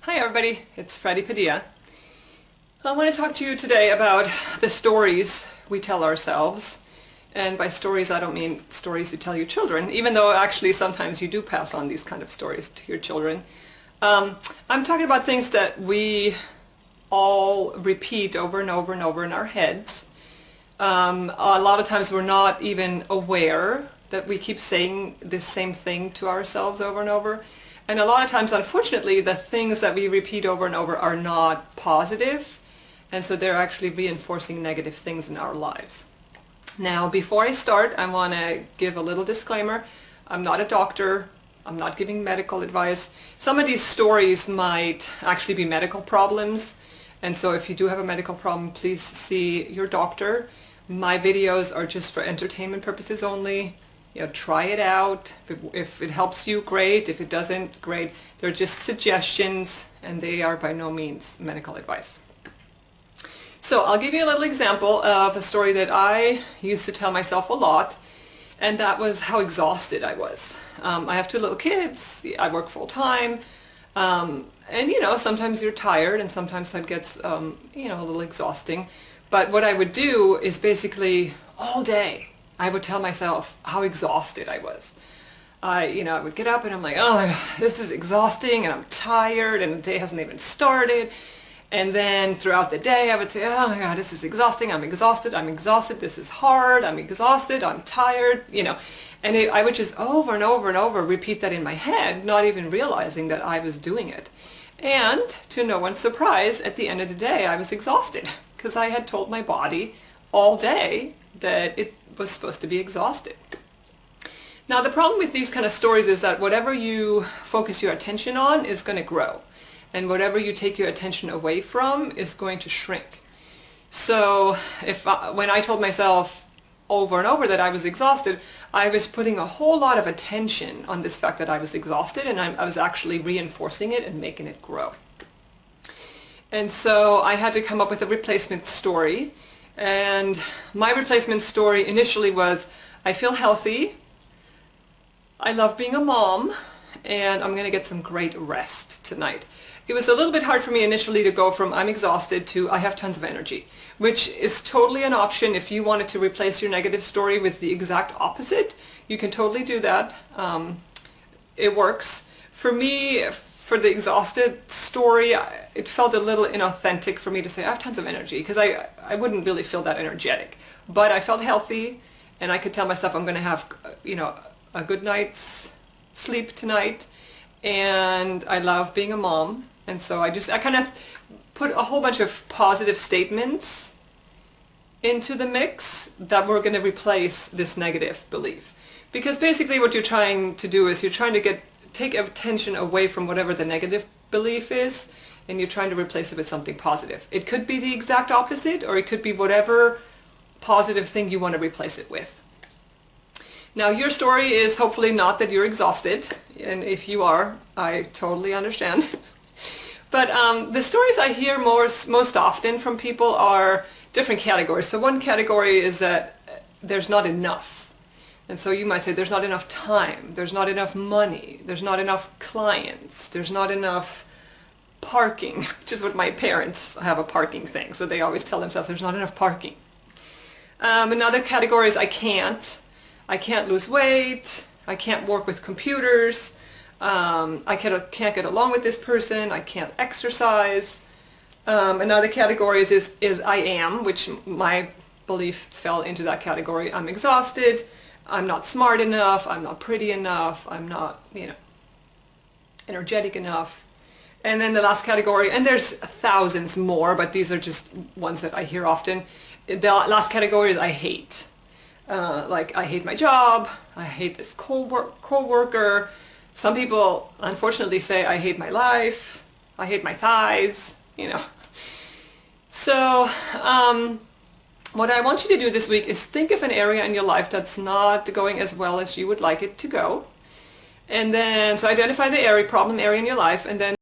Hi everybody, it's Freddie Padilla. I want to talk to you today about the stories we tell ourselves. And by stories I don't mean stories you tell your children, even though actually sometimes you do pass on these kind of stories to your children. I'm talking about things that we all repeat over and over and over in our heads. A lot of times we're not even aware that we keep saying this same thing to ourselves over and over. And a lot of times, unfortunately, the things that we repeat over and over are not positive, and so they're actually reinforcing negative things in our lives. Now, before I start, I want to give a little disclaimer. I'm not a doctor. I'm not giving medical advice. Some of these stories might actually be medical problems, and so if you do have a medical problem, please see your doctor. My videos are just for entertainment purposes only. Try it out. If it helps you, great. If it doesn't, great. They're just suggestions, and they are by no means medical advice. So I'll give you a little example of a story that I used to tell myself a lot, and that was how exhausted I was. I have two little kids. I work full time, and sometimes you're tired, and sometimes that gets a little exhausting. But what I would do is basically all day I would tell myself how exhausted I was. I would get up and I'm like, oh my God, this is exhausting, and I'm tired, and the day hasn't even started. And then throughout the day I would say, oh my God, this is exhausting, I'm exhausted, this is hard, I'm exhausted, I'm tired, And I would just over and over and over repeat that in my head, not even realizing that I was doing it. And to no one's surprise, at the end of the day I was exhausted, because I had told my body all day that it was supposed to be exhausted. Now, the problem with these kind of stories is that whatever you focus your attention on is going to grow, and whatever you take your attention away from is going to shrink. So when I told myself over and over that I was exhausted, I was putting a whole lot of attention on this fact that I was exhausted, and I was actually reinforcing it and making it grow. And so I had to come up with a replacement story. And my replacement story initially was, I feel healthy, I love being a mom, and I'm going to get some great rest tonight. It was a little bit hard for me initially to go from I'm exhausted to I have tons of energy, which is totally an option. If you wanted to replace your negative story with the exact opposite, you can totally do that. It works. For me, for the exhausted story, it felt a little inauthentic for me to say I have tons of energy, because I wouldn't really feel that energetic. But I felt healthy, and I could tell myself I'm going to have a good night's sleep tonight, and I love being a mom. And so I kind of put a whole bunch of positive statements into the mix that were going to replace this negative belief. Because basically what you're trying to do is you're trying to take attention away from whatever the negative belief is, and you're trying to replace it with something positive. It could be the exact opposite, or it could be whatever positive thing you want to replace it with. Now, your story is hopefully not that you're exhausted, and if you are, I totally understand. But the stories I hear most often from people are different categories. So one category is that there's not enough. And so you might say there's not enough time, there's not enough money, there's not enough clients, there's not enough parking, which is what my parents have, a parking thing. So they always tell themselves there's not enough parking. Another category is I can't lose weight, I can't work with computers, I can't get along with this person, I can't exercise. Another category is I am, which my belief fell into that category. I'm exhausted, I'm not smart enough, I'm not pretty enough, I'm not, energetic enough. And then the last category, and there's thousands more, but these are just ones that I hear often. The last category is I hate. Like I hate my job, I hate this co-worker. Some people unfortunately say I hate my life, I hate my thighs, So what I want you to do this week is think of an area in your life that's not going as well as you would like it to go. And then, so identify the problem area in your life, and then